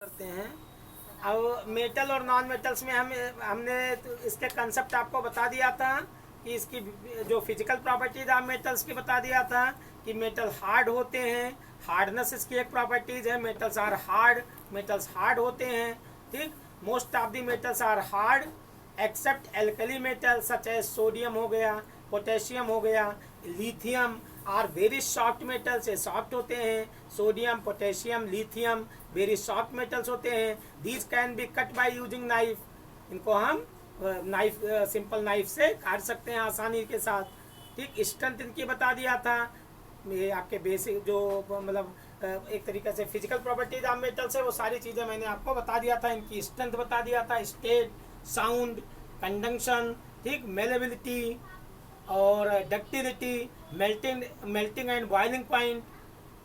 करते हैं। अब मेटल और नॉन मेटल्स में हमने तो इसके कंसेप्ट आपको बता दिया था कि इसकी जो फिजिकल प्रॉपर्टीज आप मेटल्स की बता दिया था कि मेटल हार्ड होते हैं, हार्डनेस इसकी एक प्रॉपर्टीज है। Metals are hard, metals hard होते हैं। ठीक, most of the metals are hard except alkali metal such as sodium हो गया, पोटेशियम हो गया, lithium are very soft metals, ये सॉफ्ट होते हैं। Sodium, potassium, lithium very soft metals होते हैं। These can be cut by using knife, इनको हम नाइफ सिंपल नाइफ से काट सकते हैं आसानी के साथ। ठीक, स्ट्रेंथ इनकी बता दिया था। ये आपके बेसिक जो मतलब एक तरीके से फिजिकल प्रॉपर्टीज ऑफ मेटल्स है वो सारी चीज़ें मैंने आपको बता दिया था। इनकी स्ट्रेंथ बता दिया था, स्टेट, साउंड, कंडक्शन, ठीक, मेलेबिलिटी और ductility, melting and boiling point,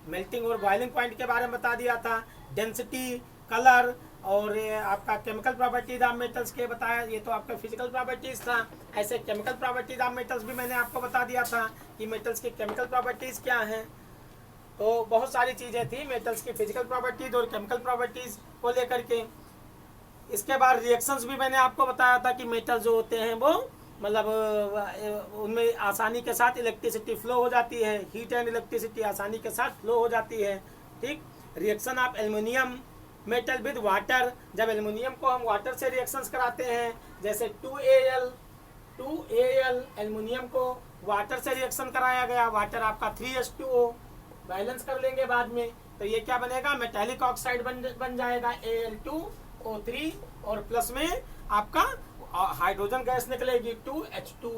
melting और बॉइलिंग पॉइंट के बारे में बता दिया था। डेंसिटी, कलर और आपका केमिकल प्रॉपर्टीज ऑफ मेटल्स के बताया। ये तो आपका फिजिकल प्रॉपर्टीज था। ऐसे केमिकल प्रॉपर्टीज ऑफ मेटल्स भी मैंने आपको बता दिया था कि मेटल्स की केमिकल प्रॉपर्टीज क्या हैं। तो बहुत सारी चीज़ें थी मेटल्स की फिजिकल प्रॉपर्टीज और केमिकल प्रॉपर्टीज को लेकर के। इसके बाद रिएक्शंस भी मैंने आपको बताया था कि मेटल जो होते हैं वो मतलब उनमें आसानी के साथ इलेक्ट्रिसिटी फ्लो हो जाती है, हीट एंड इलेक्ट्रिसिटी आसानी के साथ फ्लो हो जाती है। ठीक, reaction of aluminium metal with water, जब एल्युमिनियम को हम वाटर से रिएक्शंस कराते हैं, जैसे 2Al एल्युमिनियम को वाटर से रिएक्शन कराया गया, वाटर आपका 3H2O, बैलेंस कर लेंगे बाद में, तो ये क्या बनेगा, मेटेलिक ऑक्साइड बन जाएगा Al2O3 और प्लस में आपका हाइड्रोजन गैस निकलेगी 2H2,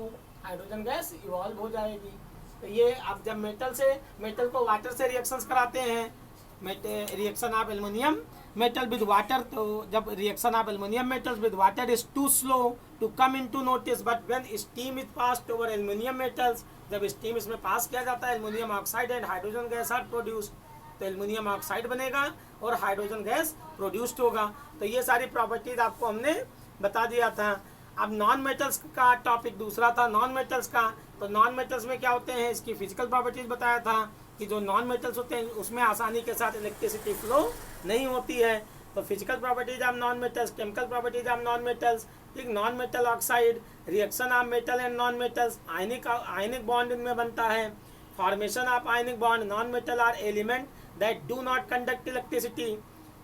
हाइड्रोजन गैस इवॉल्व हो जाएगी। तो ये आप जब मेटल को वाटर से रिएक्शंस कराते हैं, reaction of aluminium metal with water, तो जब reaction of aluminium metals with water is too slow to come into notice, but when steam is passed over aluminium metals, जब स्टीम इसमें pass किया जाता है aluminium oxide and hydrogen gas are produced, तो aluminium oxide बनेगा और hydrogen gas produced होगा। तो ये सारी प्रॉपर्टीज आपको हमने बता दिया था। अब नॉन मेटल्स का टॉपिक दूसरा था, नॉन मेटल्स का। तो नॉन मेटल्स में क्या होते हैं, इसकी फिजिकल प्रॉपर्टीज बताया था कि जो नॉन मेटल्स होते हैं उसमें आसानी के साथ इलेक्ट्रिसिटी फ्लो नहीं होती है। तो physical properties of non metals, chemical properties of non metals, ठीक, non metal oxide, reaction of metal and non metals, ionic bond इनमें बनता है, formation of ionic bond, non metal are element that do not conduct electricity,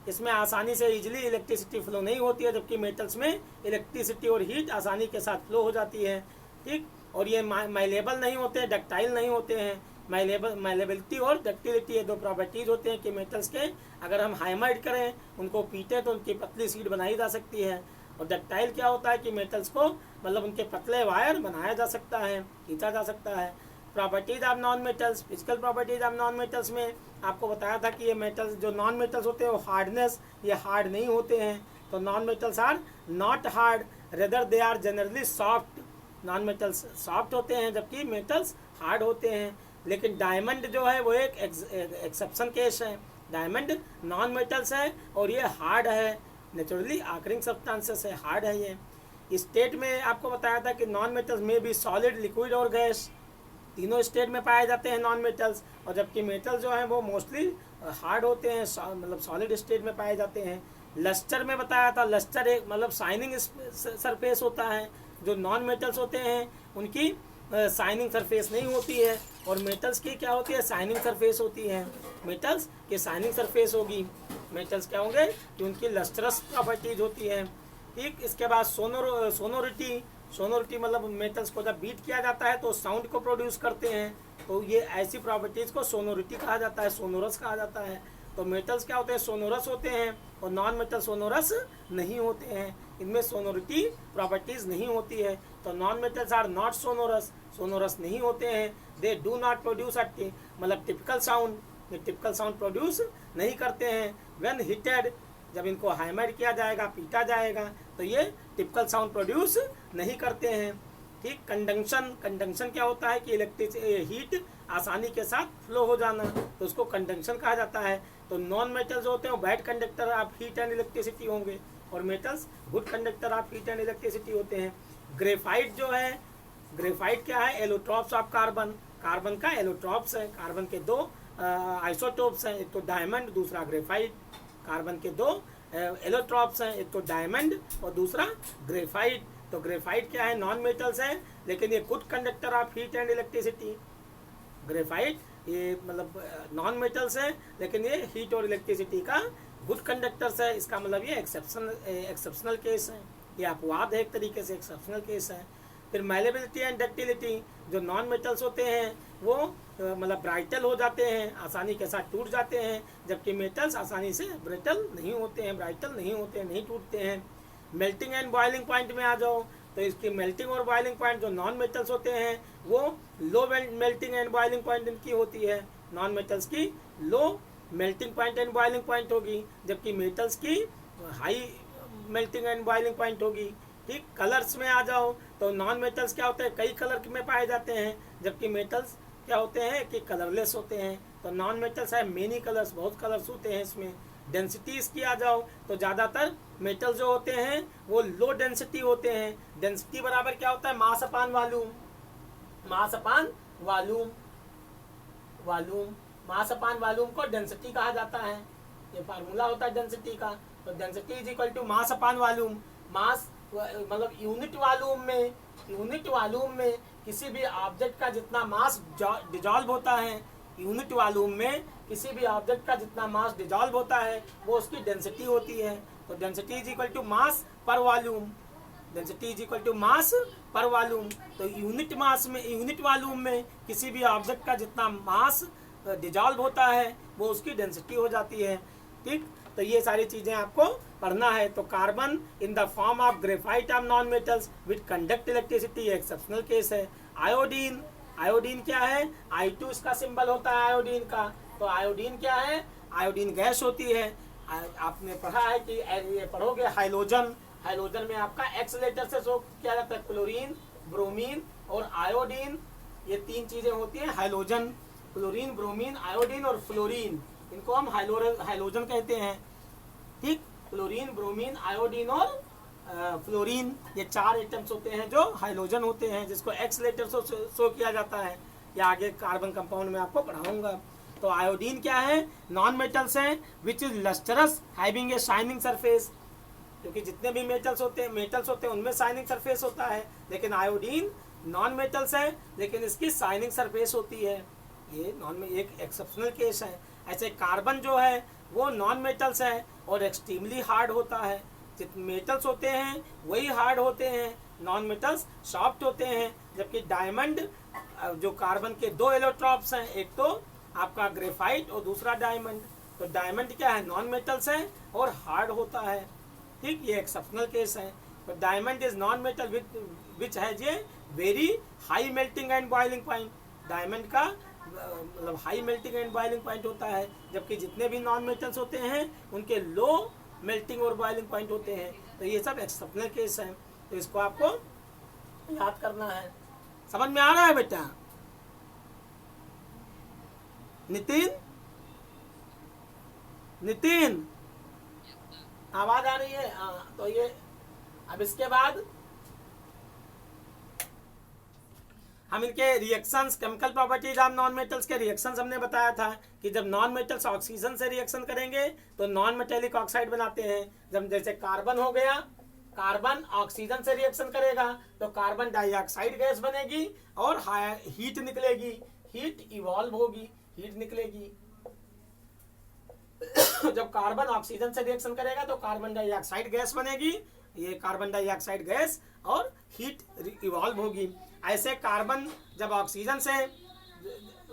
इसमें आसानी से easily electricity flow नहीं होती है, जबकि मेटल्स में इलेक्ट्रिसिटी और हीट आसानी के साथ फ्लो हो जाती है। ठीक, और ये माइलेबल नहीं होते, डक्टाइल नहीं होते हैं। माइलेबिलिटी और डक्टिलिटी ये दो प्रॉपर्टीज होते हैं कि मेटल्स के अगर हम हाइमाइड करें, उनको पीटे तो उनकी पतली शीट बनाई जा सकती है। और डक्टाइल क्या होता है कि मेटल्स को मतलब उनके पतले वायर बनाया जा सकता है, खींचा जा सकता है। Properties of non metals, physical properties of non metals में आपको बताया था कि ये मेटल्स जो नॉन मेटल्स होते हैं वो हार्डनेस, ये हार्ड नहीं होते हैं। तो non metals are not hard, rather they are generally soft, non metals soft होते हैं जबकि मेटल्स हार्ड होते हैं। लेकिन डायमंड जो है वो एक एक्सेप्शन केस है, डायमंड नॉन मेटल्स है और ये हार्ड है, नेचुरली ऑकरिंग सब्सटेंसेस है, हार्ड है ये। स्टेट में आपको बताया था कि नॉन मेटल्स में भी सॉलिड, लिक्विड और गैस, तीनों स्टेट में पाए जाते हैं नॉन मेटल्स, और जबकि मेटल जो है वो मोस्टली हार्ड होते हैं, मतलब सॉलिड स्टेट में पाए जाते हैं। लस्टर में बताया था, लस्टर एक मतलब शाइनिंग सरफेस होता है, जो नॉन मेटल्स होते हैं उनकी शाइनिंग सरफेस नहीं होती है, और मेटल्स की क्या होती है, शाइनिंग सरफेस होती है। मेटल्स की शाइनिंग सरफेस होगी, मेटल्स क्या होंगे कि उनकी लस्टरस प्रॉपर्टीज होती है। ठीक, इसके बाद सोनोरिटी मतलब मेटल्स को जब बीट किया जाता है तो साउंड को प्रोड्यूस करते हैं, तो ये ऐसी प्रॉपर्टीज को सोनोरिटी कहा जाता है, सोनोरस कहा जाता है। तो मेटल्स क्या होते हैं, सोनोरस होते हैं, और नॉन मेटल सोनोरस नहीं होते हैं, इनमें सोनोरिटी प्रॉपर्टीज नहीं होती है। तो non metals are not sonorous नहीं होते हैं। दे डू नॉट प्रोड्यूस मतलब टिपिकल साउंड, ये टिपिकल साउंड प्रोड्यूस नहीं करते हैं। व्हेन हीटेड, जब इनको हाइमाइड किया जाएगा, पीटा जाएगा, तो ये टिपिकल साउंड प्रोड्यूस नहीं करते हैं। ठीक, कंडक्शन क्या होता है कि हीट आसानी के साथ फ्लो हो जाना, तो उसको कंडक्शन कहा जाता है। तो नॉन मेटल्स होते हैं bad conductor of heat and electricity होंगे, और metals good conductor of heat and electricity होते हैं। ग्रेफाइट जो है, ग्रेफाइट क्या है, एलोट्रॉप्स ऑफ कार्बन, कार्बन का एलोट्रॉप्स है। कार्बन के दो आइसोटोप्स हैं, एक तो डायमंड, दूसरा ग्रेफाइट। कार्बन के दो एलोट्रॉप्स हैं, एक तो डायमंड और दूसरा ग्रेफाइट। तो ग्रेफाइट क्या है, नॉन मेटल्स है लेकिन ये good conductor of heat and electricity. Graphite ये मतलब नॉन मेटल्स है लेकिन ये हीट और इलेक्ट्रिसिटी का गुड कंडक्टर्स है। इसका मतलब ये एक्सेप्शनल केस है, ये अपवाद है एक तरीके से, एक्सेप्शनल केस है। फिर मैलेबिलिटी एंड डक्टिलिटी, जो नॉन मेटल्स होते हैं वो मतलब ब्राइटल हो जाते हैं, आसानी के साथ टूट जाते हैं, जबकि मेटल्स आसानी से ब्रिटल नहीं होते हैं, ब्राइटल नहीं होते हैं, नहीं टूटते हैं। मेल्टिंग एंड बॉइलिंग पॉइंट में आ जाओ तो इसकी मेल्टिंग और बॉइलिंग पॉइंट जो नॉन मेटल्स होते हैं वो low melting and boiling point इनकी होती है, नॉन मेटल्स की low melting point and boiling point होगी, जबकि मेटल्स की high melting and boiling point होगी। ठीक, कलर्स में आ जाओ तो नॉन मेटल्स क्या होते हैं, कई कलर में पाए जाते हैं, जबकि मेटल्स क्या होते हैं कि कलरलेस होते हैं। तो नॉन मेटल्स है मेनी कलर्स, बहुत कलर्स होते हैं इसमें। डेंसिटीज की आ जाओ तो ज़्यादातर मेटल जो होते हैं वो लो डेंसिटी होते हैं। डेंसिटी बराबर क्या होता है, मास अपान वॉल्यूम, मास upon volume, volume mass upon volume को डेंसिटी कहा जाता है, ये फार्मूला होता है डेंसिटी का। तो density is equal to mass upon volume. Mass मतलब यूनिट वॉल्यूम में किसी भी ऑब्जेक्ट का जितना मास डिजॉल्व होता है, यूनिट वॉल्यूम में किसी भी ऑब्जेक्ट का जितना मास डिजॉल्व होता है वो उसकी डेंसिटी होती है। तो density is equal to mass per volume, density is equal to mass per volume. तो यूनिट मास में, यूनिट वॉल्यूम में किसी भी ऑब्जेक्ट का जितना मास डिजॉल्व होता है वो उसकी डेंसिटी हो जाती है। ठीक, तो ये सारी चीजें आपको पढ़ना है। तो carbon in the form of graphite of non metals with conduct electricity exceptional case है। आयोडीन, आयोडीन क्या है, I2 इसका सिंबल होता है आयोडीन का। तो आयोडीन क्या है, आयोडीन गैस होती है। आपने पढ़ा है कि ये पढ़ोगे हाइलोजन, हाइलोजन में आपका एक्स लेटर से शो किया जाता है, क्लोरीन, ब्रोमीन और आयोडीन, ये तीन चीजें होती हैं हाइलोजन। क्लोरीन, ब्रोमीन, आयोडीन और फ्लोरीन, इनको हम हाइलोजन कहते हैं। ठीक, क्लोरीन, ब्रोमीन, आयोडीन और फ्लोरीन, ये चार एटम्स होते हैं जो हाइलोजन होते हैं, जिसको एक्स लेटर से शो किया जाता है। या आगे कार्बन कंपाउंड में आपको पढ़ाऊंगा। तो आयोडीन क्या है, नॉन मेटल्स हैं which is lustrous having a shining surface, क्योंकि जितने भी मेटल्स होते हैं उनमें शाइनिंग सरफेस होता है, लेकिन आयोडीन नॉन मेटल्स है लेकिन इसकी शाइनिंग सरफेस होती है। ये नॉन में एक एक्सेप्शनल केस है। ऐसे कार्बन जो है वो नॉन मेटल्स है और एक्सट्रीमली हार्ड होता है। जितने मेटल्स होते हैं वही हार्ड होते हैं, नॉन मेटल्स सॉफ्ट होते हैं। जबकि डायमंड, जो कार्बन के दो एलोट्रॉप्स हैं, एक तो आपका ग्रेफाइट और दूसरा डायमंड। तो डायमंड क्या है, नॉन मेटल्स है और हार्ड होता है। ठीक, ये एक्सेप्शनल केस है। तो diamond is non metal which has a very high melting and boiling point. Diamond का मतलब high melting and boiling point होता है, जबकि जितने भी नॉन मेटल्स होते हैं उनके लो मेल्टिंग और बॉइलिंग पॉइंट होते हैं। तो ये सब एक्सेप्शनल केस हैं, तो इसको आपको याद करना है। समझ में आ रहा है बेटा? नितिन, नितिन आवाज आ रही है? हाँ, तो ये अब इसके बाद हम इनके reactions, chemical properties of non metals के रिएक्शंस हमने बताया था कि जब नॉन मेटल्स ऑक्सीजन से रिएक्शन करेंगे तो नॉन मेटेलिक ऑक्साइड बनाते हैं। जब जैसे कार्बन हो गया, कार्बन ऑक्सीजन से रिएक्शन करेगा तो कार्बन डाइऑक्साइड गैस बनेगी और हीट निकलेगी, हीट इवॉल्व होगी, हीट निकलेगी। जब कार्बन ऑक्सीजन से रिएक्शन करेगा तो कार्बन डाइऑक्साइड गैस बनेगी, ये कार्बन डाइऑक्साइड गैस और हीट इवॉल्व होगी। ऐसे कार्बन जब ऑक्सीजन से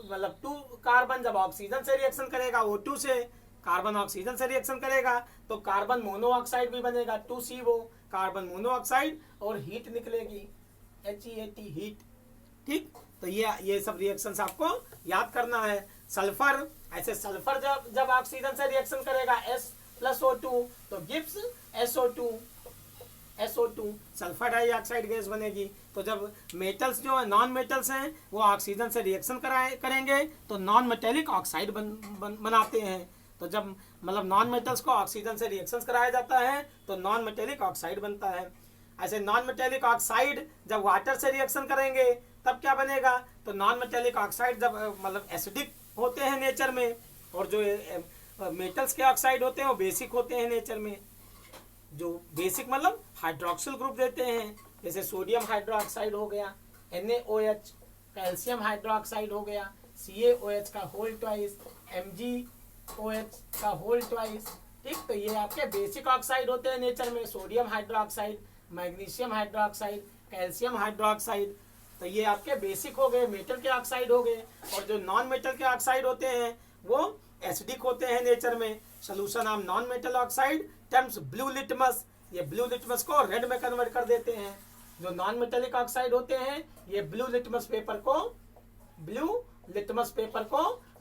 मतलब 2 कार्बन जब ऑक्सीजन से रिएक्शन करेगा, O2 से कार्बन ऑक्सीजन से रिएक्शन करेगा तो कार्बन मोनोऑक्साइड भी बनेगा, 2CO कार्बन मोनोऑक्साइड, और हीट निकलेगी, HEAT हीट। ठीक, तो ये सब रिएक्शंस आपको याद करना है। सल्फर, ऐसे सल्फर जब ऑक्सीजन से रिएक्शन करेगा S+O2 तो gives SO2 sulphur dioxide gas बनेगी। तो जब मेटल्स जो है, नॉन मेटल्स हैं, वो ऑक्सीजन से रिएक्शन करेंगे तो नॉन मेटेलिक ऑक्साइड बनाते हैं। तो जब मतलब नॉन मेटल्स को ऑक्सीजन से रिएक्शन कराया जाता है तो नॉन मेटेलिक ऑक्साइड बनता है। ऐसे नॉन मेटेलिक ऑक्साइड जब वाटर से रिएक्शन करेंगे तब क्या बनेगा, तो नॉन मेटेलिक ऑक्साइड जब मतलब एसिडिक होते हैं नेचर में, और जो मेटल्स के ऑक्साइड होते हैं वो बेसिक होते हैं नेचर में। जो बेसिक मतलब हाइड्रोक्सिल ग्रुप देते हैं, जैसे सोडियम हाइड्रोक्साइड हो गया, NaOH, कैल्शियम हाइड्रोक्साइड हो गया, CaOH का होल ट्वाइस, MgOH का होल ट्वाइस। ठीक, तो ये आपके बेसिक ऑक्साइड होते हैं नेचर में, sodium hydroxide, magnesium hydroxide, calcium hydroxide. तो ये आपके बेसिक हो गए, मेटल के ऑक्साइड हो गए। और जो नॉन मेटल के ऑक्साइड होते हैं वो एसिडिक होते हैं नेचर में। Solution of non metal oxide terms blue litmus, ये ब्लू लिटमस को रेड में कन्वर्ट कर देते हैं। जो नॉन मेटेलिक ऑक्साइड होते हैं ये ब्लू लिटमस पेपर को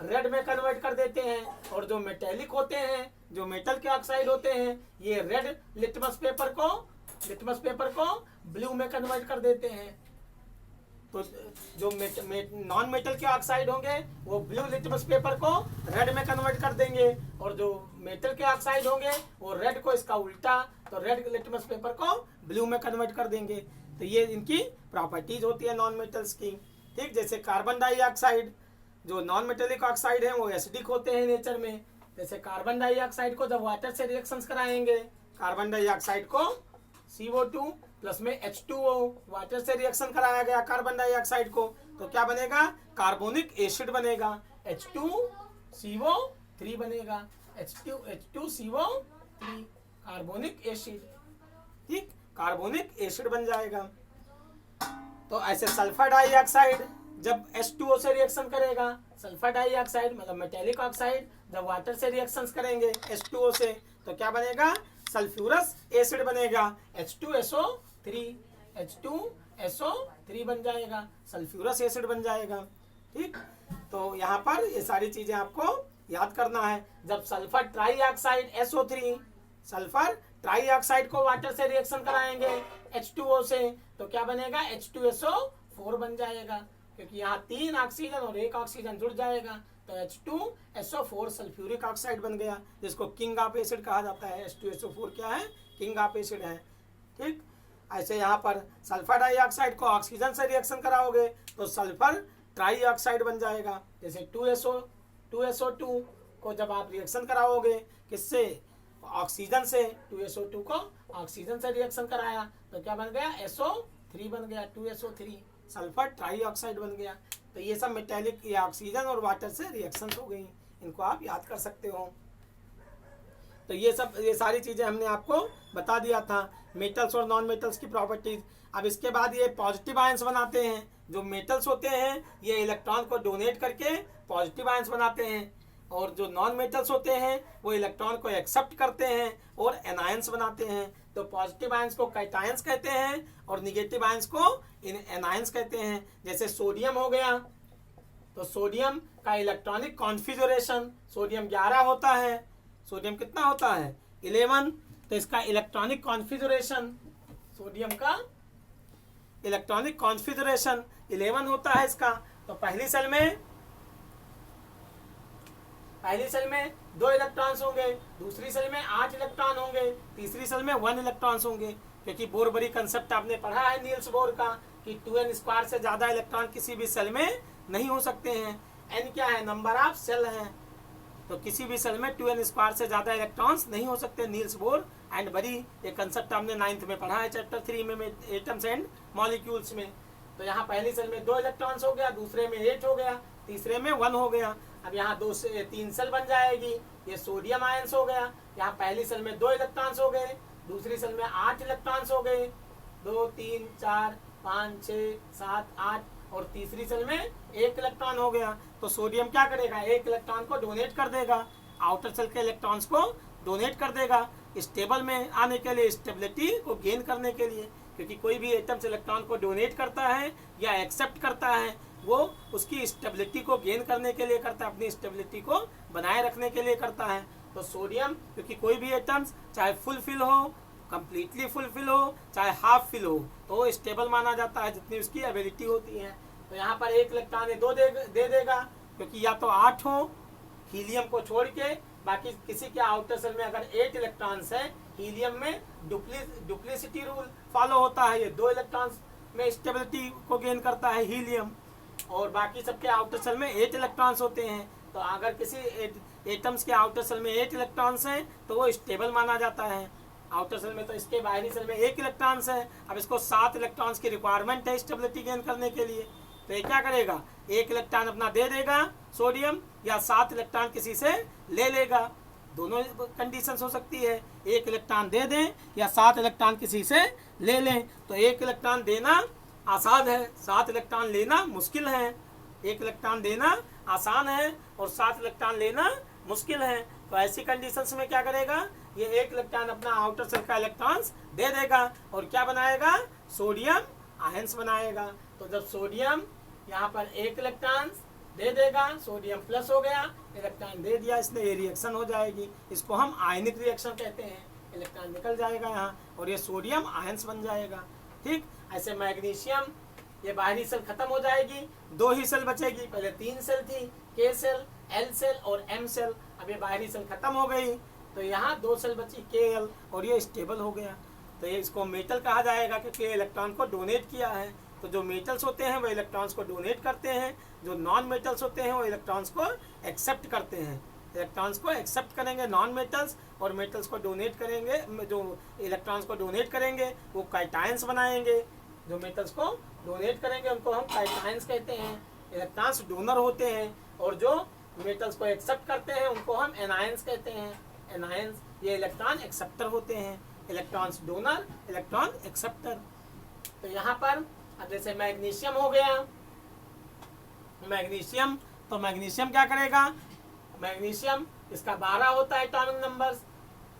रेड में कन्वर्ट कर देते हैं। और जो मेटेलिक होते हैं, जो मेटल के ऑक्साइड होते हैं, ये रेड लिटमस पेपर को ब्लू में कन्वर्ट कर देते हैं। तो जो नॉन मेटल के ऑक्साइड होंगे वो ब्लू लिटमस पेपर को रेड में कन्वर्ट कर देंगे, और जो मेटल के ऑक्साइड होंगे वो रेड को इसका उल्टा, तो रेड लिटमस पेपर को ब्लू में कन्वर्ट कर देंगे। तो ये इनकी प्रॉपर्टीज होती है नॉन मेटल्स की। ठीक, जैसे कार्बन डाइऑक्साइड, जो नॉन मेटेलिक ऑक्साइड है वो एसिडिक होते हैं नेचर में। जैसे कार्बन डाइऑक्साइड को जब वाटर से रिएक्शंस कराएंगे, कार्बन डाइऑक्साइड को CO2 प्लस में H2O, वाटर से रिएक्शन कराया गया कार्बन डाइऑक्साइड को, तो क्या बनेगा, कार्बोनिक एसिड बनेगा, H2CO3 बनेगा, H2CO3 कार्बोनिक एसिड। ठीक, कार्बोनिक एसिड बन जाएगा। तो ऐसे सल्फर डाइऑक्साइड जब H2O से रिएक्शन करेगा, सल्फर डाइऑक्साइड मतलब मेटेलिक ऑक्साइड जब वाटर से रिएक्शंस करेंगे H2O से, तो क्या बनेगा, सल्फ्यूरस एसिड बनेगा, H2SO3 बन जाएगा, सल्फ्यूरस एसिड बन जाएगा। ठीक, तो यहाँ पर ये सारी चीजें आपको याद करना है। जब सल्फर ट्राईऑक्साइड सल्फर ट्राईऑक्साइड को वाटर से रिएक्शन कराएंगे H2O से, तो क्या बनेगा, H2SO4 बन जाएगा, क्योंकि यहाँ 3 ऑक्सीजन और 1 ऑक्सीजन जुड़ जाएगा, तो H2SO4 सल्फ्यूरिक ऑक्साइड बन गया, जिसको किंग ऑफ एसिड कहा जाता है। H2SO4 क्या है, किंग ऑफ एसिड है। ठीक, ऐसे यहाँ पर सल्फर डाइऑक्साइड को ऑक्सीजन से रिएक्शन कराओगे तो सल्फर ट्राईऑक्साइड बन जाएगा। जैसे 2SO2 को जब आप रिएक्शन कराओगे किससे, ऑक्सीजन से, 2SO2 को ऑक्सीजन से रिएक्शन कराया तो क्या बन गया, SO3 बन गया, 2SO3 सल्फर ट्राईऑक्साइड बन गया। तो ये सब मेटेलिक या ऑक्सीजन और वाटर से रिएक्शन हो गई, इनको आप याद कर सकते हो। तो ये सारी चीजें हमने आपको बता दिया था, मेटल्स और नॉन मेटल्स की प्रॉपर्टीज। अब इसके बाद ये पॉजिटिव आयंस बनाते हैं। जो मेटल्स होते हैं ये इलेक्ट्रॉन को डोनेट करके पॉजिटिव आयंस बनाते हैं, और जो नॉन मेटल्स होते हैं वो इलेक्ट्रॉन को एक्सेप्ट करते हैं और एनायंस बनाते हैं। तो पॉजिटिव आयंस को कैटायंस कहते हैं और निगेटिव आयंस को एनायंस कहते हैं। जैसे सोडियम हो गया, तो सोडियम का इलेक्ट्रॉनिक कॉन्फिगरेशन, सोडियम 11 होता है, सोडियम कितना होता है, 11। तो इसका इलेक्ट्रॉनिक कॉन्फिगरेशन, सोडियम का इलेक्ट्रॉनिक कॉन्फिगरेशन 11 होता है इसका। तो पहली सेल में 2 इलेक्ट्रॉन्स होंगे, दूसरी सेल में 8 इलेक्ट्रॉन होंगे, तीसरी सेल में 1 इलेक्ट्रॉन्स होंगे। क्योंकि बोरबरी कंसेप्ट आपने पढ़ा है नील्स बोर का कि 2n² से ज्यादा इलेक्ट्रॉन किसी भी सेल में नहीं हो सकते हैं। n क्या है, नंबर ऑफ सेल है, तो किसी भी सेल में 2n² से ज्यादा इलेक्ट्रॉन्स नहीं हो सकते। नील्स बोर एंड बरी, ये कंसेप्ट हमने 9th में पढ़ा है, चैप्टर 3 में एटम्स एंड मॉलिक्यूल्स में। तो यहाँ पहली सेल में 2 इलेक्ट्रॉन्स हो गया, दूसरे में 8 हो गया, तीसरे में 1 हो गया। अब यहाँ 2 से 3 सेल बन जाएगी, ये सोडियम आयंस हो गया। यहाँ पहली सेल में 2 इलेक्ट्रॉन्स हो गए, दूसरी सेल में 8 इलेक्ट्रॉन्स हो गए, 2 3 4 5 6 7 8, और तीसरी सेल में 1 इलेक्ट्रॉन हो गया। तो सोडियम क्या करेगा, 1 इलेक्ट्रॉन को डोनेट कर देगा, आउटर सेल के इलेक्ट्रॉन्स को डोनेट कर देगा, स्टेबल में आने के लिए, स्टेबिलिटी को गेन करने के लिए। क्योंकि कोई भी एटम्स इलेक्ट्रॉन को डोनेट करता है या एक्सेप्ट करता है, वो उसकी स्टेबिलिटी को गेन करने के लिए करता है, अपनी स्टेबिलिटी को बनाए रखने के लिए करता है। तो सोडियम, क्योंकि कोई भी एटम्स चाहे फुल फिल हो, कंप्लीटली फुलफिल हो, चाहे हाफ फिल हो, तो स्टेबल माना जाता है जितनी उसकी एबिलिटी होती है। तो यहाँ पर 1 इलेक्ट्रॉन 2 दे देगा, क्योंकि या तो 8 हो हीलियम को छोड़ के, बाकी किसी के आउटर सेल में अगर 8 इलेक्ट्रॉन्स है, हीलियम में डुप्लीसिटी रूल फॉलो होता है, ये 2 इलेक्ट्रॉन्स में स्टेबिलिटी को गेन करता है हीलियम, और बाकी सबके आउटर सेल में 8 इलेक्ट्रॉन्स होते हैं। तो अगर किसी एटम्स के आउटर सेल में 8 इलेक्ट्रॉन्स हैं तो वो स्टेबल माना जाता है। आउटर सेल में तो इसके बाहरी सेल में 1 इलेक्ट्रॉन्स है। अब इसको 7 इलेक्ट्रॉन्स की रिक्वायरमेंट है स्टेबिलिटी गेन करने के लिए, तो ये क्या करेगा, 1 इलेक्ट्रॉन अपना दे देगा सोडियम, या 7 इलेक्ट्रॉन किसी से ले लेगा। दोनों कंडीशंस हो सकती है, 1 इलेक्ट्रॉन दे दें या 7 इलेक्ट्रॉन किसी से ले लें। तो 1 इलेक्ट्रॉन देना आसान है, 7 इलेक्ट्रॉन लेना मुश्किल है। 1 इलेक्ट्रॉन देना आसान है और 7 इलेक्ट्रॉन लेना मुश्किल है। तो ऐसी कंडीशंस में क्या करेगा, ये 1 इलेक्ट्रॉन अपना आउटर सेल का इलेक्ट्रॉन्स दे देगा और क्या बनाएगा, सोडियम आयंस बनाएगा। तो जब सोडियम यहाँ पर 1 इलेक्ट्रॉन दे देगा, सोडियम प्लस हो गया, इलेक्ट्रॉन दे दिया इसने, ये रिएक्शन हो जाएगी। इसको हम आयनिक रिएक्शन कहते हैं। इलेक्ट्रॉन निकल जाएगा यहाँ और ये सोडियम आयंस बन जाएगा। ठीक, ऐसे मैग्नीशियम, ये बाहरी सेल खत्म हो जाएगी, 2 ही सेल बचेगी। पहले 3 सेल थी, के सेल, एल सेल और एम सेल। अब ये बाहरी सेल खत्म हो गई तो यहाँ 2 सेल बची, के एल, और ये स्टेबल हो गया। तो ये इसको मेटल कहा जाएगा क्योंकि इलेक्ट्रॉन को डोनेट किया है। तो जो मेटल्स होते हैं वो इलेक्ट्रॉन्स को डोनेट करते हैं, जो नॉन मेटल्स होते हैं वो इलेक्ट्रॉन्स को एक्सेप्ट करते हैं। इलेक्ट्रॉन्स को एक्सेप्ट करेंगे नॉन मेटल्स, और मेटल्स को डोनेट करेंगे, जो इलेक्ट्रॉन्स को डोनेट करेंगे वो कैटायंस बनाएंगे। जो मेटल्स को डोनेट करेंगे उनको हम कैटायंस कहते हैं, इलेक्ट्रॉन्स डोनर होते हैं। और जो मेटल्स को एक्सेप्ट करते हैं उनको हम एनायंस कहते हैं, एनायंस। ये इलेक्ट्रॉन एक्सेप्टर होते हैं, इलेक्ट्रॉन्स डोनर, इलेक्ट्रॉन एक्सेप्टर। तो यहाँ पर अब जैसे मैग्नीशियम हो गया, मैग्नीशियम, तो मैग्नीशियम क्या करेगा, मैग्नीशियम इसका 12 होता है एटॉमिक नंबर,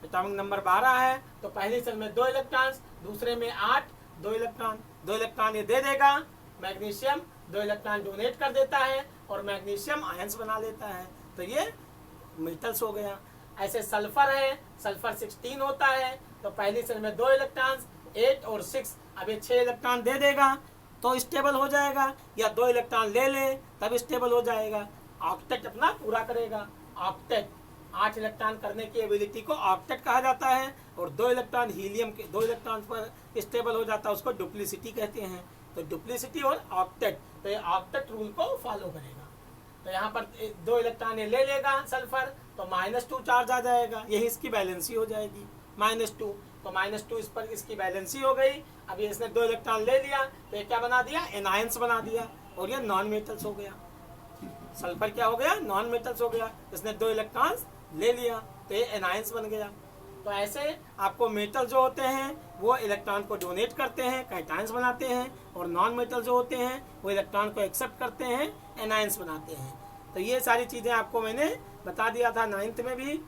एटॉमिक नंबर 12 है। तो पहली सेल में 2 इलेक्ट्रॉन्स, दूसरे में 8, 2 इलेक्ट्रॉन ये दे देगा। मैग्नीशियम 2 इलेक्ट्रॉन डोनेट कर देता है और मैग्नीशियम आयंस बना लेता है। तो ये मेटल्स हो गया। ऐसे सल्फर है, सल्फर 16 होता है। तो पहली सेल में 2 इलेक्ट्रॉन्स, 8 और 6, अब ये 6 इलेक्ट्रॉन दे देगा तो स्टेबल हो जाएगा, या 2 इलेक्ट्रॉन ले ले तब स्टेबल हो जाएगा। ऑक्टेट अपना पूरा करेगा। ऑक्टेट 8 इलेक्ट्रॉन करने की एबिलिटी को ऑक्टेट कहा जाता है। और 2 इलेक्ट्रॉन हीलियम के 2 इलेक्ट्रॉन पर स्टेबल हो जाता है, उसको डुप्लीसिटी कहते हैं। तो डुप्लीसिटी और ऑक्टेट, तो ये ऑक्टेट रूल को फॉलो करेगा। तो यहाँ पर 2 इलेक्ट्रॉन ये ले लेगा सल्फर, तो -2 चार्ज आ जाएगा, यही इसकी बैलेंसी हो जाएगी, -2। तो -2 इस पर इसकी बैलेंसी हो गई। अब ये इसने 2 इलेक्ट्रॉन ले लिया तो ये क्या बना दिया, एनायंस बना दिया, और ये नॉन मेटल्स हो गया। सल्फर क्या हो गया, नॉन मेटल्स हो गया। इसने 2 इलेक्ट्रॉन्स ले लिया तो ये एनायंस बन गया। तो ऐसे आपको मेटल जो होते हैं वो इलेक्ट्रॉन को डोनेट करते हैं, कैटायंस बनाते हैं, और नॉन मेटल जो होते हैं वो इलेक्ट्रॉन को एक्सेप्ट करते हैं, एनायंस बनाते हैं। तो ये सारी चीज़ें आपको मैंने बता दिया था 9th में भी।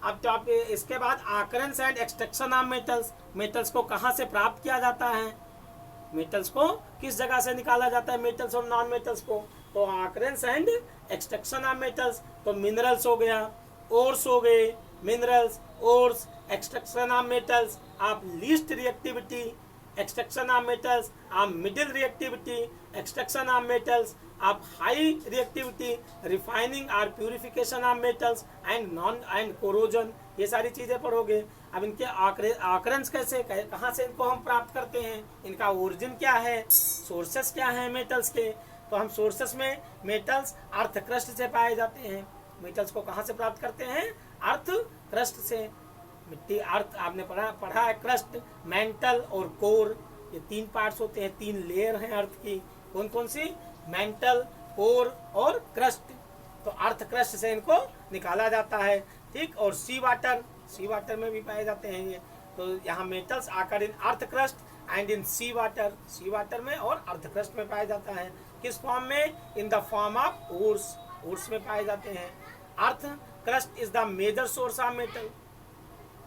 अब तो आप इसके बाद occurrence and extraction of metals, metals को कहाँ से प्राप्त किया जाता है, मेटल्स को किस जगह से निकाला जाता है, मेटल्स और नॉन मेटल्स को। तो occurrence and extraction of metals, तो मिनरल्स हो गया, ओर्स हो गए, minerals, ores, extraction of metals of least reactivity, extraction of metals of middle reactivity, extraction of metals of high reactivity, refining और purification of metals and non and corrosion, ये सारी चीजें पढ़ोगे। अब इनके आकरेंस कैसे, कहाँ से इनको हम प्राप्त करते हैं, इनका ओरिजिन क्या है, सोर्सेस क्या है मेटल्स के। तो हम सोर्सेस में मेटल्स अर्थ क्रस्ट से पाए जाते हैं। मेटल्स को कहाँ से प्राप्त करते हैं, अर्थ क्रस्ट से। मिट्टी, अर्थ आपने पढ़ा है, क्रस्ट, मेंटल और कोर, ये 3 पार्ट्स होते हैं, 3 लेयर हैं अर्थ की। कौन कौन सी, मेंटल, कोर और क्रस्ट। तो अर्थ क्रस्ट से इनको निकाला जाता है। ठीक, और सी वाटर, सी वाटर में भी पाए जाते हैं ये। तो यहाँ metals occur in earth crust and in sea water, sea water में और अर्थ क्रस्ट में पाया जाता है। किस फॉर्म में, in the form of ores, ores में पाए जाते हैं। Earth crust is the major source of metal,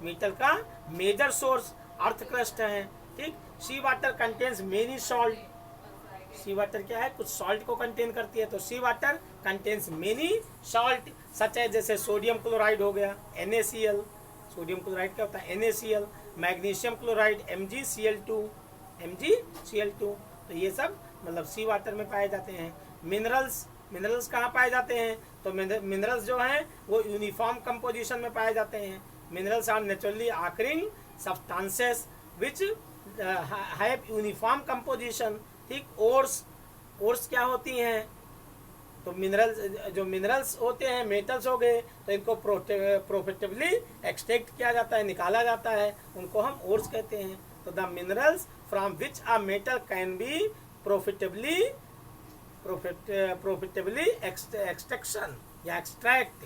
metal का मेजर सोर्स अर्थ क्रस्ट है। ठीक, sea water contains many salt, sea water क्या है, कुछ सॉल्ट को कंटेन करती है। तो sea water contains many salt such है, जैसे सोडियम क्लोराइड हो गया, NaCl, सोडियम क्लोराइड क्या होता है, NaCl, magnesium chloride MgCl2, MgCl2। तो ये सब मतलब सी वाटर में पाए जाते हैं। मिनरल्स, मिनरल्स कहाँ पाए जाते हैं, तो मिनरल्स जो हैं वो यूनिफॉर्म कंपोजिशन में पाए जाते हैं। Minerals are naturally occurring substances which have uniform composition. ठीक, ओर्स, ओर्स क्या होती हैं, तो मिनरल्स, जो मिनरल्स होते हैं मेटल्स हो गए, तो इनको प्रॉफिटेबली एक्सट्रैक्ट किया जाता है, निकाला जाता है, उनको हम ओर्स कहते हैं। तो the minerals from which a metal can be profitably extraction या एक्सट्रैक्ट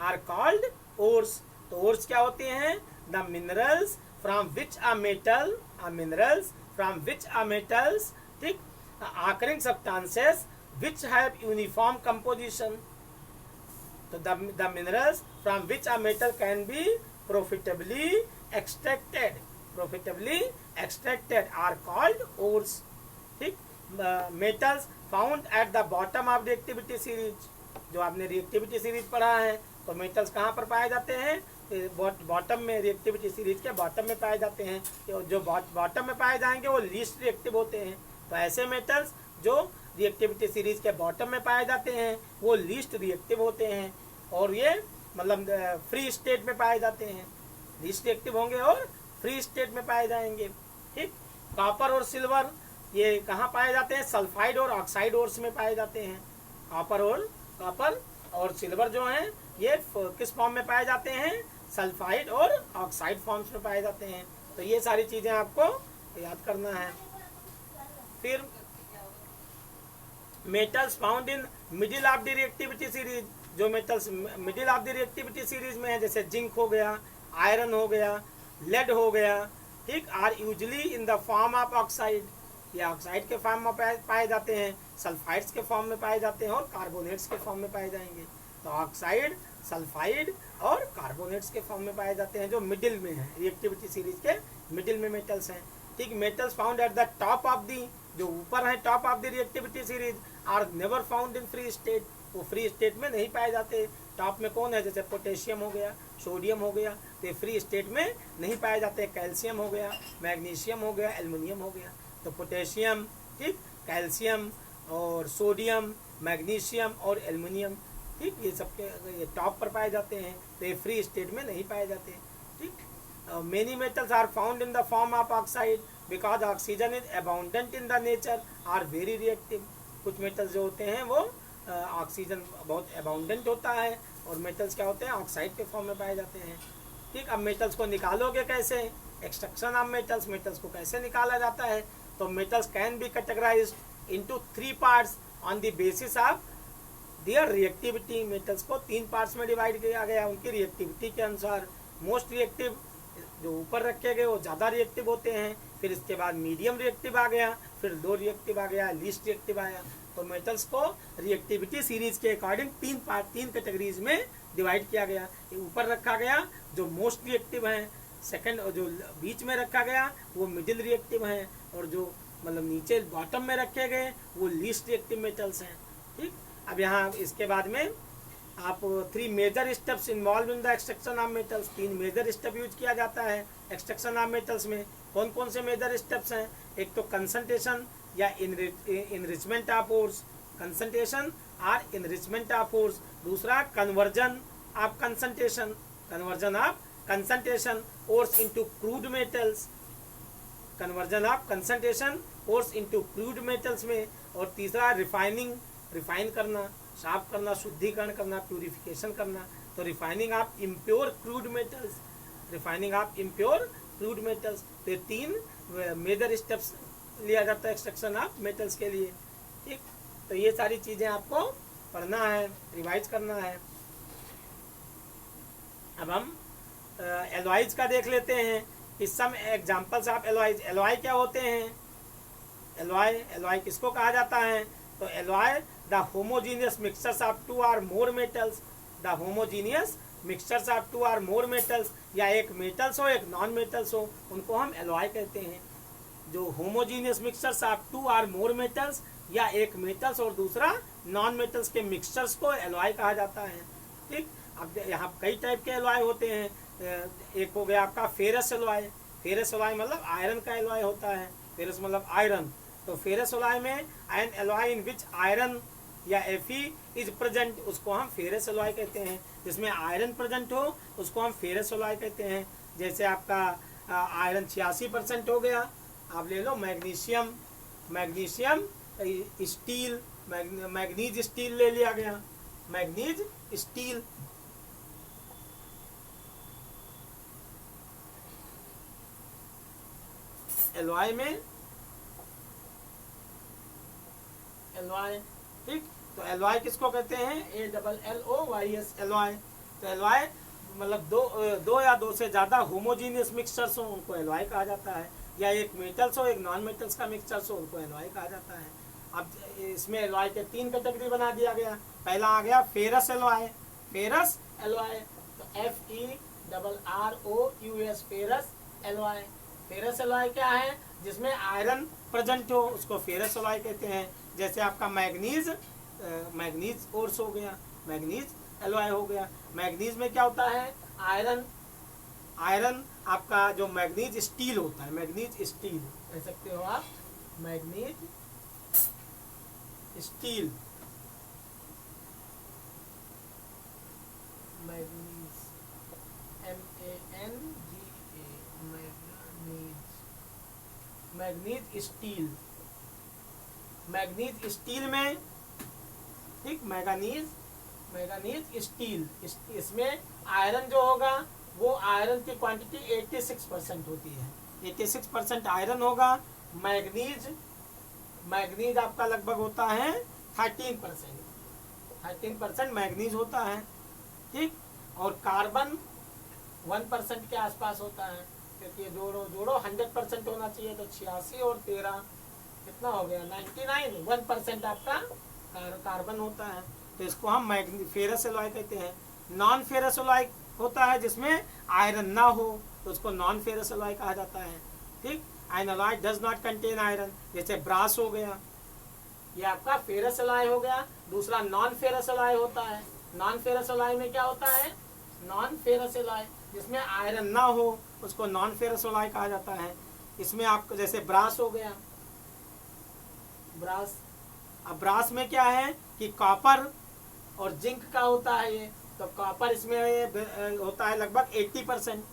आर कॉल्ड ओर्स। तो ओर्स क्या होते हैं? The minerals from which a metal, minerals from which a metals, ठीक, occurring substances which have uniform composition. So the minerals from which a metal can be profitably extracted are called ores. ठीक, metals found at the bottom of reactivity series, जो आपने reactivity series पढ़ा है, तो metals कहाँ पर पाए जाते हैं? बॉटम में, रिएक्टिविटी सीरीज के बॉटम में पाए जाते हैं। जो बॉटम में पाए जाएंगे वो लीस्ट रिएक्टिव होते हैं। तो ऐसे मेटल्स जो रिएक्टिविटी सीरीज के बॉटम में पाए जाते हैं वो लीस्ट रिएक्टिव होते हैं, और ये मतलब फ्री स्टेट में पाए जाते हैं। लीस्ट रिएक्टिव होंगे और फ्री स्टेट में पाए जाएंगे। ठीक, कॉपर और सिल्वर ये कहाँ पाए जाते हैं? सल्फाइड और ऑक्साइड ओर्स में पाए जाते हैं। कॉपर और सिल्वर जो हैं ये किस फॉर्म में पाए जाते हैं? सल्फाइड और ऑक्साइड फॉर्म्स में पाए जाते हैं। तो ये सारी चीजें आपको याद करना है। फिर metals found in middle of the reactivity series, जो metals middle of the reactivity series में है, जैसे जिंक हो गया, आयरन हो गया, लेड हो गया, ठीक, are usually in the form of oxide, ये ऑक्साइड के फॉर्म में पाए जाते हैं, सल्फाइड्स के फॉर्म में पाए जाते हैं और कार्बोनेट्स के फॉर्म में पाए जाएंगे। तो ऑक्साइड, सल्फाइड और कार्बोनेट्स के फॉर्म में पाए जाते हैं, जो मिडिल में है, रिएक्टिविटी सीरीज के मिडिल में मेटल्स हैं। ठीक, metals found at the top of the, जो ऊपर है top of the reactivity series, are never found in free state, वो फ्री स्टेट में नहीं पाए जाते। टॉप में कौन है? जैसे पोटेशियम हो गया, सोडियम हो गया, तो ये फ्री स्टेट में नहीं पाए जाते। कैल्शियम हो गया, मैग्नीशियम हो गया, एल्युमिनियम हो गया। तो पोटेशियम, ठीक, कैल्शियम और सोडियम, मैग्नीशियम और एल्युमिनियम, ठीक, ये सबके ये टॉप पर पाए जाते हैं, तो ये फ्री स्टेट में नहीं पाए जाते। ठीक, many metals are found in the form of oxide because oxygen is abundant in the nature are very reactive. कुछ मेटल्स जो होते हैं वो ऑक्सीजन बहुत अबाउंडेंट होता है, और मेटल्स क्या होते हैं? ऑक्साइड के फॉर्म में पाए जाते हैं। ठीक, अब मेटल्स को निकालोगे कैसे? एक्सट्रैक्शन ऑफ मेटल्स, मेटल्स को कैसे निकाला जाता है? तो metals can be categorised into 3 parts on the basis of their reactivity. Metals को 3 पार्ट्स में डिवाइड किया गया उनकी रिएक्टिविटी के अनुसार। मोस्ट रिएक्टिव, जो ऊपर रखे गए वो ज़्यादा रिएक्टिव होते हैं, फिर इसके बाद मीडियम रिएक्टिव आ गया, फिर लो रिएक्टिव आ गया, लीस्ट रिएक्टिव आया। तो मेटल्स को रिएक्टिविटी सीरीज के अकॉर्डिंग 3 कैटेगरीज में डिवाइड किया गया। ऊपर रखा गया जो मोस्ट रिएक्टिव हैं, सेकंड जो बीच में रखा गया वो मिडिल रिएक्टिव हैं, और जो मतलब नीचे बॉटम में रखे गए वो लीस्ट रिएक्टिव मेटल्स हैं। ठीक, अब यहाँ इसके बाद में आप 3 major steps involve in the extraction of metals, 3 major step use किया जाता है एक्सट्रैक्शन ऑफ मेटल्स में। कौन कौन से मेजर स्टेप्स हैं? एक तो कंसंट्रेशन या इनरिचमेंट ऑफ ओर्स, कंसंट्रेशन और इनरिचमेंट ऑफ ओर्स। दूसरा conversion of concentration, conversion of concentration ores into crude metals, conversion of concentration ores into crude metals में। और तीसरा रिफाइनिंग, रिफाइन करना, साफ करना, शुद्धिकरण करना, प्यूरिफिकेशन करना। तो refining of impure crude metals, refining of impure crude metals. तो 3 मेजर स्टेप्स लिया जाता है एक्सट्रैक्शन ऑफ मेटल्स के लिए। ठीक, तो ये सारी चीज़ें आपको पढ़ना है, रिवाइज करना है। अब हम एलॉयज का देख लेते हैं कि some examples of alloys. Alloy क्या होते हैं? एलॉय किसको कहा जाता है? तो alloy the homogeneous mixtures of 2 or more metals, the homogeneous mixtures of 2 or more metals, या एक मेटल्स हो एक नॉन मेटल्स हो, उनको हम एलॉय कहते हैं। जो homogeneous mixtures of 2 or more metals, या एक मेटल्स और दूसरा नॉन मेटल्स के मिक्सचर्स को एलॉय कहा जाता है। ठीक, अब यहाँ कई टाइप के एलॉय होते हैं। एक हो गया आपका फेरस एलॉय, फेरस एलॉय मतलब आयरन का एलॉय होता है, फेरस मतलब आयरन। तो फेरस एलॉय में एन एलॉय इन विच आयरन या Fe इज प्रेजेंट, उसको हम फेरस एलॉय कहते हैं। जिसमें आयरन प्रेजेंट हो उसको हम फेरस एलॉय कहते हैं। जैसे आपका आयरन 86% हो गया, आप ले लो magnesium, magnesium steel manganese steel ले लिया गया, मैग्नीज स्टील। एलॉय में एलॉय, ठीक। तो एलॉय किसको कहते हैं? ALLOYS alloy. तो एलॉय मतलब दो या दो से ज्यादा होमोजीनियस मिक्सचर्स हो उनको एलॉय कहा जाता है, या एक मेटल्स हो एक नॉन मेटल्स का मिक्सचर्स हो उनको एलॉय कहा जाता है। अब इसमें एलॉय के 3 कैटेगरी बना दिया गया। पहला आ गया फेरस एलॉय, फेरस एलॉय, तो FERROUS ferrous alloy. Ferrous alloy क्या है? जिसमें आयरन प्रेजेंट हो उसको फेरस एलॉय कहते हैं। जैसे आपका मैग्नीज, मैग्नीज ओर्स हो गया, मैग्नीज एलॉय हो गया। मैग्नीज में क्या होता है? आयरन, आयरन आपका जो मैग्नीज स्टील होता है, मैग्नीज स्टील कह सकते हो आप, manganese steel, manganese MANGA, manganese steel. Manganese steel में, ठीक, मैग्नीज स्टील, इसमें आयरन जो होगा वो आयरन की क्वांटिटी 86% होती है, 86% आयरन होगा। मैग्नीज आपका लगभग होता है 13% मैग्नीज होता है, ठीक। और कार्बन 1% के आसपास होता है, क्योंकि ये जोड़ो 100% होना चाहिए, तो 86 और 13 कितना हो गया? 99, 1% आपका कार्बन होता है। तो इसको हम फेरस एलॉय कहते हैं। नॉन फेरस एलॉय होता है जिसमें आयरन ना हो तो उसको नॉन फेरस एलॉय कहा जाता है, ठीक। N alloy does not contain iron, जैसे ब्रास हो गया, ये आपका फेरस एलॉय हो गया। दूसरा नॉन फेरस एलॉय होता है। नॉन फेरस एलॉय में क्या होता है? नॉन फेरस एलॉय जिसमें आयरन ना हो उसको नॉन फेरस एलॉय कहा जाता है। इसमें आपको जैसे ब्रास हो गया, ब्रास। अब ब्रास में क्या है कि कॉपर और जिंक का होता है ये, तो कॉपर इसमें होता है लगभग 80%,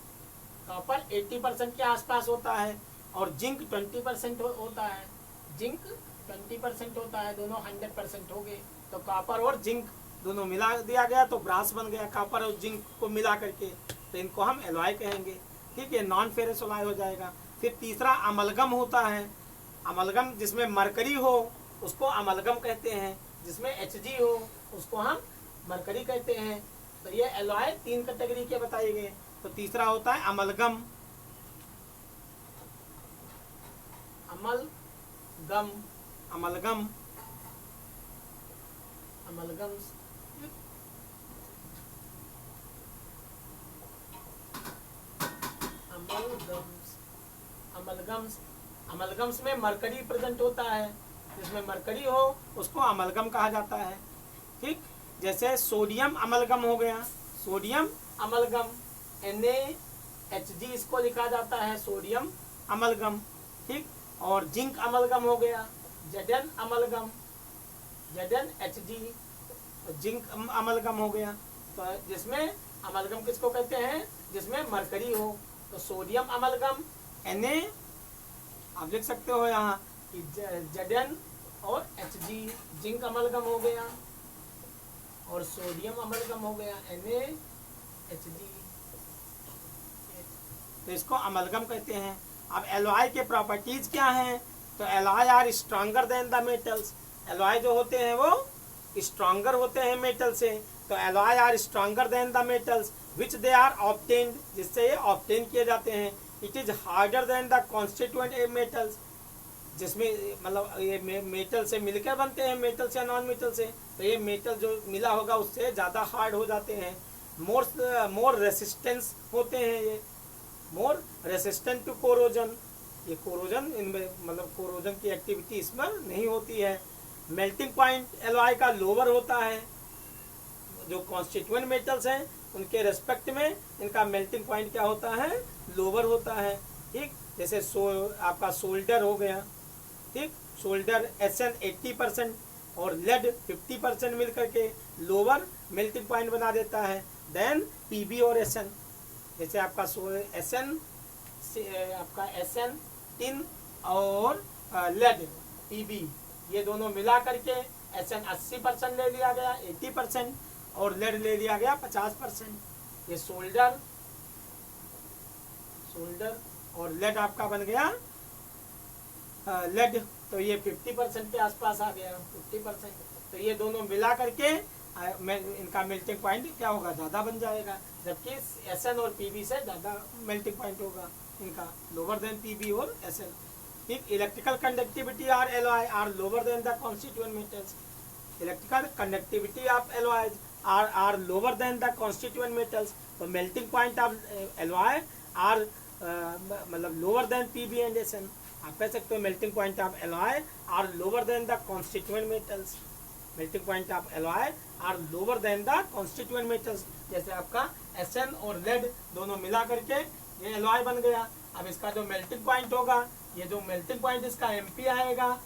कॉपर 80% के आसपास होता है, और जिंक 20% होता है, जिंक 20% होता है, दोनों 100% हो गए। तो कॉपर और जिंक दोनों मिला दिया गया तो ब्रास बन गया, कॉपर और जिंक को मिला करके, तो इनको हम एलॉय कहेंगे, ठीक है, नॉन फेरस एलॉय हो जाएगा। फिर तीसरा अमलगम होता है। अमलगम जिसमें मरकरी हो उसको अमलगम कहते हैं, जिसमें Hg हो उसको हम मरकरी कहते हैं। तो ये एलॉय 3 कैटेगरी के बताए गए। तो तीसरा होता है अमलगम, अमलगम, अमलगम, अमलगम्स, अमलगम्स, अमलगम्स में मरकरी प्रेजेंट होता है, जिसमें मरकरी हो उसको अमलगम कहा जाता है, ठीक। जैसे सोडियम अमलगम हो गया, सोडियम अमलगम, NaHg इसको लिखा जाता है सोडियम अमलगम, ठीक। और जिंक अमलगम हो गया, Zn amalgam, ZnHg, zinc amalgam हो गया। तो जिसमें अमलगम किसको कहते हैं? जिसमें मरकरी हो। तो सोडियम अमलगम Na आप लिख सकते हो यहाँ कि Zn और Hg, जिंक अमलगम हो गया, और सोडियम अमलगम हो गया NaHg, तो इसको अमलगम कहते हैं। अब एलॉय के प्रॉपर्टीज क्या हैं? तो alloy are stronger than the metals, alloy जो होते हैं वो स्ट्रॉन्गर होते हैं मेटल से। तो alloy are stronger than the metals which they are obtained, जिससे ये ऑब्टेन किए जाते हैं। It is harder than the constituent metals, जिसमें मतलब ये मेटल से मिलकर बनते हैं, मेटल से नॉन मेटल से, तो ये मेटल जो मिला होगा उससे ज़्यादा हार्ड हो जाते हैं। मोर रेसिस्टेंस होते हैं, ये मोर रेसिस्टेंट टू कोरोजन, ये कोरोजन इनमें मतलब कोरोजन की एक्टिविटी इसमें नहीं होती है। मेल्टिंग पॉइंट एलॉय का लोअर होता है, जो कॉन्स्टिट्यूएंट मेटल्स हैं उनके रेस्पेक्ट में इनका मेल्टिंग पॉइंट क्या होता है? लोअर होता है, ठीक। जैसे आपका सोल्डर हो गया, ठीक, सोल्डर Sn 80% और लेड 50% मिल करके लोअर मेल्टिंग पॉइंट बना देता है देन Pb और Sn। जैसे आपका Sn आपका Sn टिन और लेड Pb, ये दोनों मिला करके SN 80% ले लिया गया, 80%, और लेड ले लिया गया 50%। ये सोल्डर और लेड आपका बन गया लेड, तो ये 50% के आसपास आ गया, 50%। तो ये दोनों मिला करके इनका मेल्टिंग पॉइंट क्या होगा, ज़्यादा बन जाएगा, जबकि SN और PB से ज़्यादा मेल्टिंग पॉइंट होगा इनका, लोअर देन PB और SN। ठीक, electrical conductivity are alloy are lower than the constituent metals. Electrical conductivity of alloys are lower than the constituent metals. तो melting point of alloy are मतलब lower than PB and SN। आप कह सकते हो melting point of alloy are lower than the constituent metals. Melting point of alloy are lower than the constituent metals. जैसे आपका SN और lead दोनों मिला करके ये एलॉय बन गया। अब इसका जो मेल्टिंग पॉइंट होगा, ये जो मेल्टिंग पॉइंट इसका MP आएगा,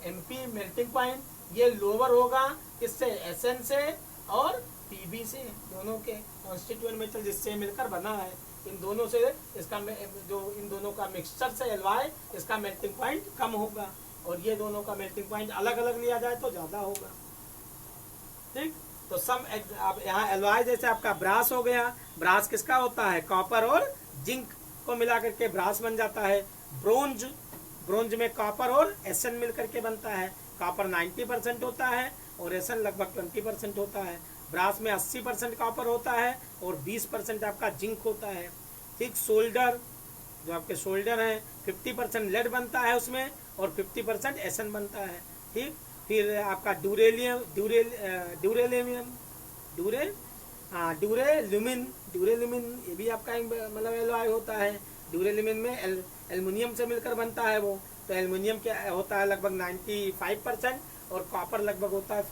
MP मेल्टिंग पॉइंट, ये लोअर होगा किससे, SN से और PB से, दोनों के कॉन्स्टिट्यूएंट मेटल जिससे मिलकर बना है, इन दोनों से इसका जो इन दोनों का मिक्सचर से एलॉय, इसका मेल्टिंग पॉइंट कम होगा, और ये दोनों का मेल्टिंग पॉइंट अलग अलग लिया जाए तो ज़्यादा होगा। ठीक, तो सम अब यहाँ एलॉय जैसे आपका ब्रास हो गया, ब्रास किसका होता है, कॉपर और जिंक को मिला करके ब्रास बन जाता है। ब्रोंज में कॉपर और SN मिल करके बनता है। कॉपर 90% होता है और SN लगभग 20% होता है। ब्रास में 80% कॉपर होता है और 20% आपका जिंक होता है। ठीक, सोल्डर जो आपके सोल्डर हैं 50% लेड बनता है उसमें और 50% SN बनता है। ठीक, फिर आपका ड्यूरेल्यूमिन ये भी आपका मतलब एलॉय होता है। ड्यूरेल्यूमिन में एल्युमिनियम से मिलकर बनता है वो, तो एल्युमिनियम क्या होता है लगभग 95% और कॉपर लगभग होता है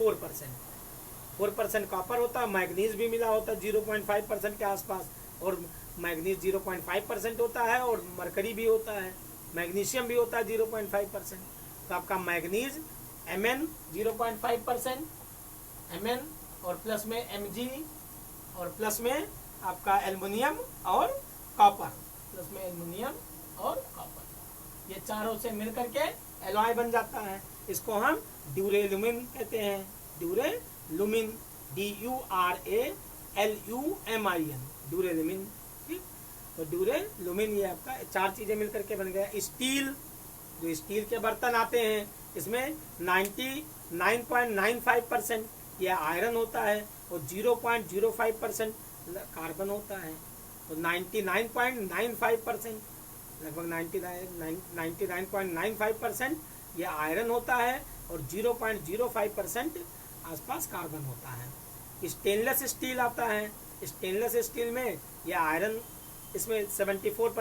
4% कॉपर होता है। मैग्नीज भी मिला होता है 0.5% के आसपास, और मैग्नीज 0.5% होता है, और मरकरी भी होता है, मैग्नीशियम भी होता है 0.5%। तो आपका मैग्नीज Mn 0.5%, Mn और प्लस में Mg, और प्लस में आपका एल्युमिनियम और कॉपर, प्लस में एल्युमिनियम और कॉपर, ये चारों से मिल करके एलॉय बन जाता है। इसको हम ड्यूरेल्यूमिन कहते हैं, ड्यूरेल्यूमिन, DURALUMIN, ड्यूरेल्यूमिन। ठीक, तो ड्यूरेल्यूमिन ये आपका चार चीजें मिल करके बन गया। स्टील, जो स्टील के बर्तन आते हैं इसमें 99.95% यह आयरन होता है और 0.05% कार्बन होता है। तो 99.95% लगभग 99.95% यह आयरन होता है और 0.05% आसपास कार्बन होता है। स्टेनलेस स्टील आता है, स्टेनलेस स्टील में यह आयरन इसमें 74%